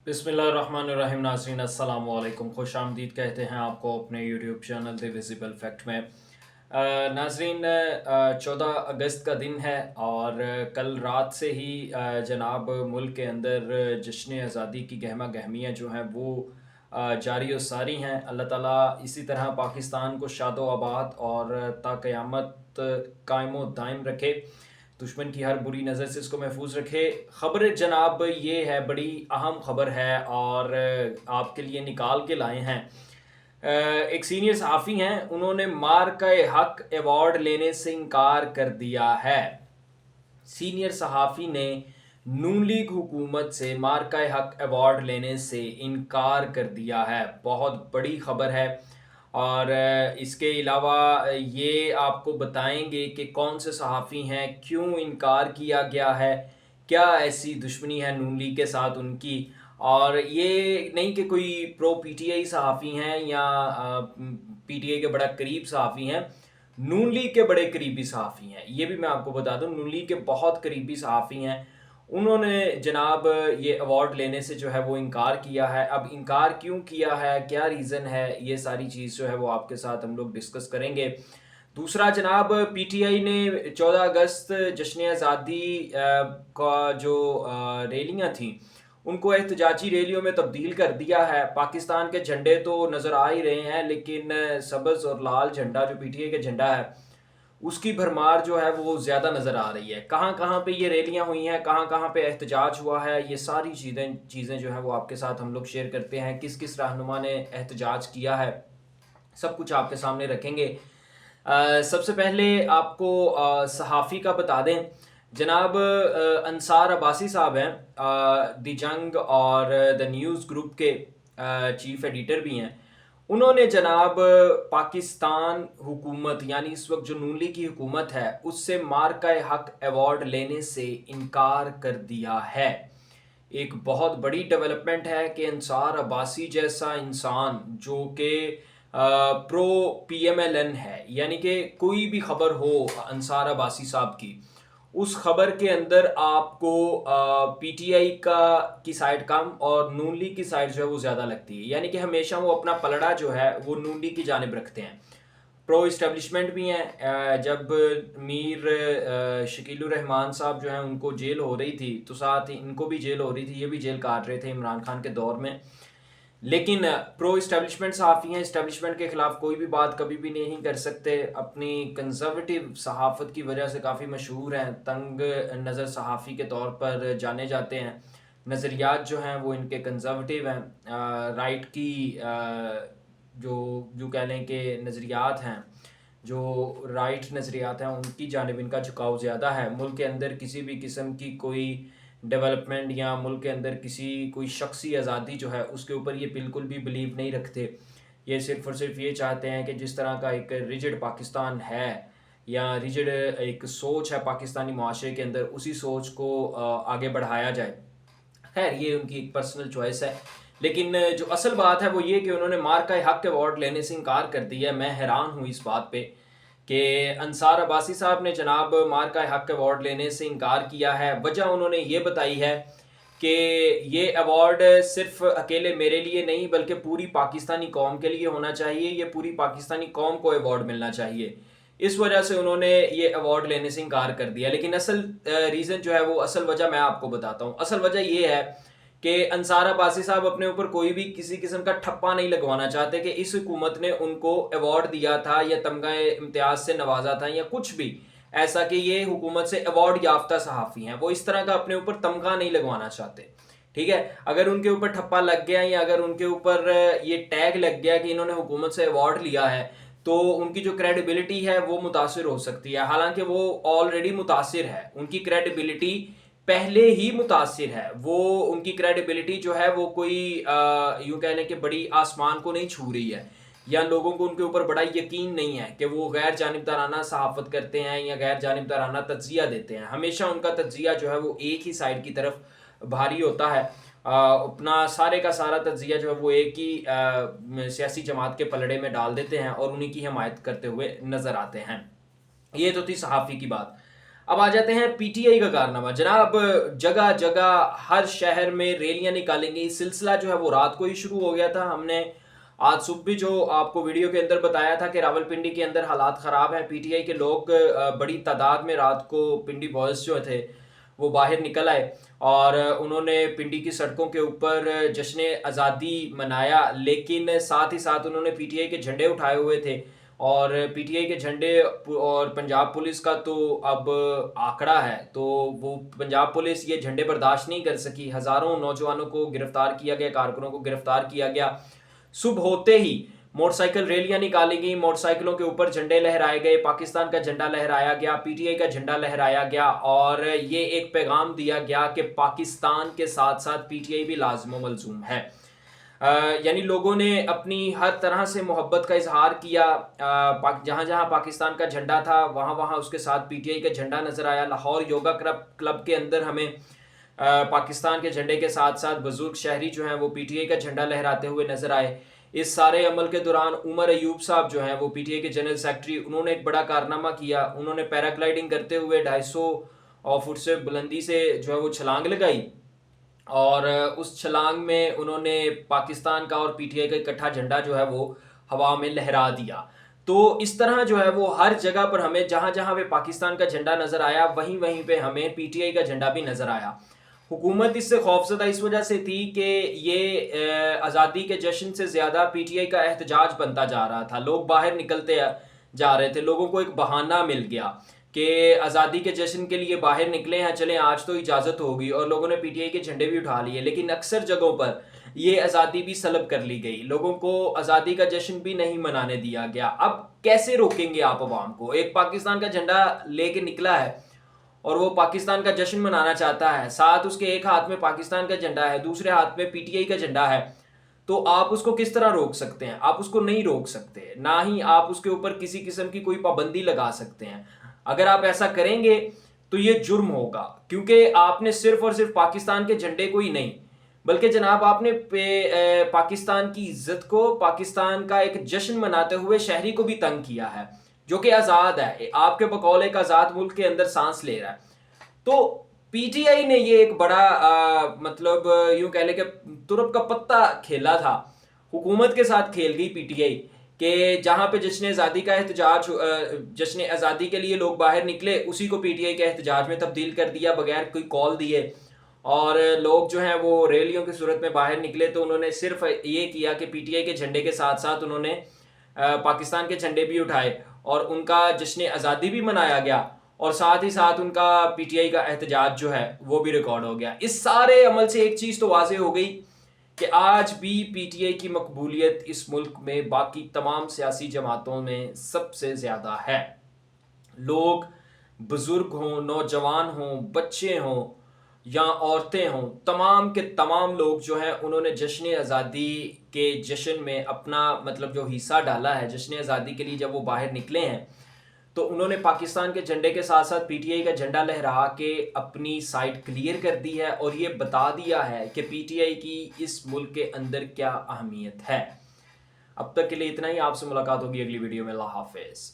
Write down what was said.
बिस्मिल्लाहिर्रहमानिर्रहीम। नाज़रीन अस्सलाम वालेकुम, खुश आमदीद कहते हैं आपको अपने YouTube channel the visible fact में। नाज़रीन, 14 अगस्त का दिन है और कल रात से ही जनाब मुल्क के अंदर जश्न आज़ादी की गहमा गहमियाँ जो हैं वो जारी और सारी हैं। अल्लाह ताला इसी तरह पाकिस्तान को शादो आबाद और ता क़यामत कायमो दायम रखे, दुश्मन की हर बुरी नज़र से इसको महफूज रखे। ख़बर जनाब ये है, बड़ी अहम ख़बर है और आपके लिए निकाल के लाए हैं। एक सीनियर सहाफ़ी हैं, उन्होंने मार्का-ए हक़ अवार्ड लेने से इनकार कर दिया है। सीनियर सहाफ़ी ने नून लीग हुकूमत से मार्का-ए हक़ अवार्ड लेने से इनकार कर दिया है। बहुत बड़ी ख़बर है और इसके अलावा ये आपको बताएंगे कि कौन से सहाफ़ी हैं, क्यों इनकार किया गया है, क्या ऐसी दुश्मनी है नून लीग के साथ उनकी। और ये नहीं कि कोई प्रो पीटीआई सहाफ़ी हैं या पीटीआई के बड़ा करीब सहाफ़ी हैं, नून लीग के बड़े करीबी सहाफ़ी हैं। ये भी मैं आपको बता दूं, नून लीग के बहुत करीबी सहाफ़ी हैं। उन्होंने जनाब ये अवार्ड लेने से जो है वो इनकार किया है। अब इनकार क्यों किया है, क्या रीज़न है, ये सारी चीज़ जो है वो आपके साथ हम लोग डिस्कस करेंगे। दूसरा जनाब, पीटीआई ने 14 अगस्त जश्न आज़ादी का जो रैलियाँ थीं उनको एहतजाजी रैलियों में तब्दील कर दिया है। पाकिस्तान के झंडे तो नज़र आ ही रहे हैं, लेकिन सब्ज़ और लाल झंडा जो पीटीआई का झंडा है उसकी भरमार जो है वो ज़्यादा नज़र आ रही है। कहाँ कहाँ पे ये रैलियाँ हुई हैं, कहाँ कहाँ पे एहतजाज हुआ है, ये सारी चीज़ें जो है वो आपके साथ हम लोग शेयर करते हैं। किस किस रहनुमा ने एहतजाज किया है, सब कुछ आपके सामने रखेंगे। सबसे पहले आपको सहाफ़ी का बता दें। जनाब अंसार अब्बासी साहब हैं, द जंग और द न्यूज़ ग्रुप के चीफ़ एडिटर भी हैं। उन्होंने जनाब पाकिस्तान हुकूमत यानी इस वक्त जो नून लीग की हुकूमत है उससे मार्का-ए हक़ अवार्ड लेने से इनकार कर दिया है। एक बहुत बड़ी डेवलपमेंट है कि अंसार अब्बासी जैसा इंसान जो कि प्रो पीएमएलएन है, यानी कि कोई भी ख़बर हो अंसार अब्बासी साहब की, उस खबर के अंदर आपको पीटीआई की साइड कम और नून लीग की साइड जो है वो ज़्यादा लगती है। यानी कि हमेशा वो अपना पलड़ा जो है वो नून लीग की जानिब रखते हैं। प्रो इस्टेब्लिशमेंट भी हैं। जब मीर शकीलुर रहमान साहब जो हैं उनको जेल हो रही थी तो साथ ही इनको भी जेल हो रही थी, ये भी जेल काट रहे थे इमरान खान के दौर में। लेकिन प्रो इस्टेब्लिशमेंट सहाफ़ी हैं, इस्टेब्लिशमेंट के ख़िलाफ़ कोई भी बात कभी भी नहीं कर सकते। अपनी कंजर्वेटिव सहाफ़त की वजह से काफ़ी मशहूर हैं, तंग नज़र सहाफ़ी के तौर पर जाने जाते हैं। नज़रियात जो हैं वो इनके कंजर्वेटिव हैं। राइट की जो जो कह लें कि नज़रियात हैं, जो राइट नज़रियात हैं उनकी जानिब इनका झुकाव ज़्यादा है। मुल्क के अंदर किसी भी किस्म की कोई डेवलपमेंट या मुल्क के अंदर कोई शख्सी आज़ादी जो है उसके ऊपर ये बिल्कुल भी बिलीव नहीं रखते। ये सिर्फ़ और सिर्फ ये चाहते हैं कि जिस तरह का एक रिजिड पाकिस्तान है या रिजिड एक सोच है पाकिस्तानी माशरे के अंदर, उसी सोच को आगे बढ़ाया जाए। खैर, ये उनकी एक पर्सनल चॉइस है, लेकिन जो असल बात है वो ये कि उन्होंने मार्का-ए हक़ अवार्ड लेने से इनकार कर दिया। मैं हैरान हूँ इस बात पे कि अंसार अब्बासी साहब ने जनाब मार्का हक़ अवार्ड लेने से इनकार किया है। वजह उन्होंने ये बताई है कि ये अवार्ड सिर्फ अकेले मेरे लिए नहीं बल्कि पूरी पाकिस्तानी कौम के लिए होना चाहिए, ये पूरी पाकिस्तानी कौम को अवार्ड मिलना चाहिए। इस वजह से उन्होंने ये अवार्ड लेने से इनकार कर दिया। लेकिन असल रीज़न जो है वो, असल वजह मैं आपको बताता हूँ। असल वजह ये है कि अंसार अब्बासी साहब अपने ऊपर कोई भी किसी किस्म का ठप्पा नहीं लगवाना चाहते कि इस हुकूमत ने उनको अवार्ड दिया था या तमगा इम्तियाज़ से नवाजा था या कुछ भी ऐसा कि ये हुकूमत से अवार्ड याफ्ता सहाफ़ी हैं। वो इस तरह का अपने ऊपर तमगा नहीं लगवाना चाहते। ठीक है, अगर उनके ऊपर ठप्पा लग गया या अगर उनके ऊपर ये टैग लग गया कि इन्होंने हुकूमत से अवार्ड लिया है तो उनकी जो क्रेडिबिलिटी है वो मुतासिर हो सकती है। हालांकि वो ऑलरेडी मुतासिर है, उनकी क्रेडिबिलिटी पहले ही मुतासिर है। वो उनकी क्रेडिबिलिटी जो है वो कोई यूँ कह लें कि बड़ी आसमान को नहीं छू रही है, या लोगों को उनके ऊपर बड़ा यकीन नहीं है कि वो गैर जानिबदाराना सहाफ़त करते हैं या गैर जानिबदाराना तज्ज़िया देते हैं। हमेशा उनका तज्ज़िया जो है वो एक ही साइड की तरफ भारी होता है। अपना सारे का सारा तज्ज़िया जो है वो एक ही सियासी जमात के पलड़े में डाल देते हैं और उन्हीं की हमायत करते हुए नज़र आते हैं। ये तो थी सहाफ़ी की बात। اب آ جاتے ہیں پی ٹی آئی کا کارنامہ جناب. جگہ جگہ ہر شہر میں ریلیاں نکالیں گی. سلسلہ جو ہے وہ رات کو ہی شروع ہو گیا تھا. ہم نے آج صبح بھی جو آپ کو ویڈیو کے اندر بتایا تھا کہ راولپنڈی کے اندر حالات خراب ہیں. پی ٹی آئی کے لوگ بڑی تعداد میں رات کو پنڈی بوائز جو تھے وہ باہر نکل آئے اور انہوں نے پنڈی کی سڑکوں کے اوپر جشن آزادی منایا. لیکن ساتھ ہی ساتھ انہوں نے پی ٹی آئی کے جھنڈے اٹھائے ہوئے تھے اور پی ٹی آئی کے جھنڈے اور پنجاب پولیس کا تو اب آنکڑا ہے, تو وہ پنجاب پولیس یہ جھنڈے برداشت نہیں کر سکی. ہزاروں نوجوانوں کو گرفتار کیا گیا, کارکنوں کو گرفتار کیا گیا. صبح ہوتے ہی موٹر سائیکل ریلیاں نکالی گئی, موٹر سائیکلوں کے اوپر جھنڈے لہرائے گئے, پاکستان کا جھنڈا لہرایا گیا, پی ٹی آئی کا جھنڈا لہرایا گیا اور یہ ایک پیغام دیا گیا کہ پاکستان کے ساتھ ساتھ پی ٹی آئی بھی لازم و ملزوم ہے. یعنی لوگوں نے اپنی ہر طرح سے محبت کا اظہار کیا. جہاں جہاں پاکستان کا جھنڈا تھا وہاں وہاں اس کے ساتھ پی ٹی آئی کا جھنڈا نظر آیا. لاہور یوگا کلب کے اندر ہمیں پاکستان کے جھنڈے کے ساتھ ساتھ بزرگ شہری جو ہیں وہ پی ٹی آئی کا جھنڈا لہراتے ہوئے نظر آئے. اس سارے عمل کے دوران عمر ایوب صاحب جو ہیں وہ پی ٹی آئی کے جنرل سیکرٹری, انہوں نے ایک بڑا کارنامہ کیا. انہوں نے پیراگلائڈنگ کرتے ہوئے 250 فٹ سے بلندی سے جو ہے وہ چھلانگ لگائی اور اس چھلانگ میں انہوں نے پاکستان کا اور پی ٹی آئی کا اکٹھا جھنڈا جو ہے وہ ہوا میں لہرا دیا. تو اس طرح جو ہے وہ ہر جگہ پر ہمیں جہاں جہاں پہ پاکستان کا جھنڈا نظر آیا وہیں وہیں پہ ہمیں پی ٹی آئی کا جھنڈا بھی نظر آیا. حکومت اس سے خوفزدہ اس وجہ سے تھی کہ یہ آزادی کے جشن سے زیادہ پی ٹی آئی کا احتجاج بنتا جا رہا تھا. لوگ باہر نکلتے جا رہے تھے, لوگوں کو ایک بہانہ مل گیا کہ آزادی کے جشن کے لیے باہر نکلے ہیں, چلیں آج تو اجازت ہوگی, اور لوگوں نے پی ٹی آئی کے جھنڈے بھی اٹھا لیے. لیکن اکثر جگہوں پر یہ آزادی بھی سلب کر لی گئی, لوگوں کو آزادی کا جشن بھی نہیں منانے دیا گیا. اب کیسے روکیں گے آپ عوام کو؟ ایک پاکستان کا جھنڈا لے کے نکلا ہے اور وہ پاکستان کا جشن منانا چاہتا ہے, ساتھ اس کے ایک ہاتھ میں پاکستان کا جھنڈا ہے, دوسرے ہاتھ میں پی ٹی آئی کا جھنڈا ہے, تو آپ اس کو کس طرح روک سکتے ہیں؟ آپ اس کو نہیں روک سکتے, نہ ہی آپ اس کے اوپر کسی قسم کی کوئی پابندی لگا سکتے ہیں. اگر آپ ایسا کریں گے تو یہ جرم ہوگا, کیونکہ آپ نے صرف اور صرف پاکستان کے جھنڈے کو ہی نہیں بلکہ جناب آپ نے پاکستان کی عزت کو, پاکستان کا ایک جشن مناتے ہوئے شہری کو بھی تنگ کیا ہے جو کہ آزاد ہے, آپ کے بقول ایک آزاد ملک کے اندر سانس لے رہا ہے. تو پی ٹی آئی نے یہ ایک بڑا مطلب یوں کہہ لیں کہ ترپ کا پتہ کھیلا تھا, حکومت کے ساتھ کھیل گئی پی ٹی آئی کہ جہاں پہ جشن آزادی کا احتجاج, جشن آزادی کے لیے لوگ باہر نکلے, اسی کو پی ٹی آئی کے احتجاج میں تبدیل کر دیا بغیر کوئی کال دیے. اور لوگ جو ہیں وہ ریلیوں کی صورت میں باہر نکلے تو انہوں نے صرف یہ کیا کہ پی ٹی آئی کے جھنڈے کے ساتھ ساتھ انہوں نے پاکستان کے جھنڈے بھی اٹھائے اور ان کا جشن آزادی بھی منایا گیا, اور ساتھ ہی ساتھ ان کا پی ٹی آئی کا احتجاج جو ہے وہ بھی ریکارڈ ہو گیا. اس سارے عمل سے ایک چیز تو واضح ہو گئی کہ آج بھی پی ٹی آئی کی مقبولیت اس ملک میں باقی تمام سیاسی جماعتوں میں سب سے زیادہ ہے. لوگ بزرگ ہوں, نوجوان ہوں, بچے ہوں یا عورتیں ہوں, تمام کے تمام لوگ جو ہیں انہوں نے جشن آزادی کے جشن میں اپنا مطلب جو حصہ ڈالا ہے. جشن آزادی کے لیے جب وہ باہر نکلے ہیں تو انہوں نے پاکستان کے جھنڈے کے ساتھ ساتھ پی ٹی آئی کا جھنڈا لہرا کے اپنی سائٹ کلیئر کر دی ہے اور یہ بتا دیا ہے کہ پی ٹی آئی کی اس ملک کے اندر کیا اہمیت ہے. اب تک کے لیے اتنا ہی, آپ سے ملاقات ہوگی اگلی ویڈیو میں. اللہ حافظ.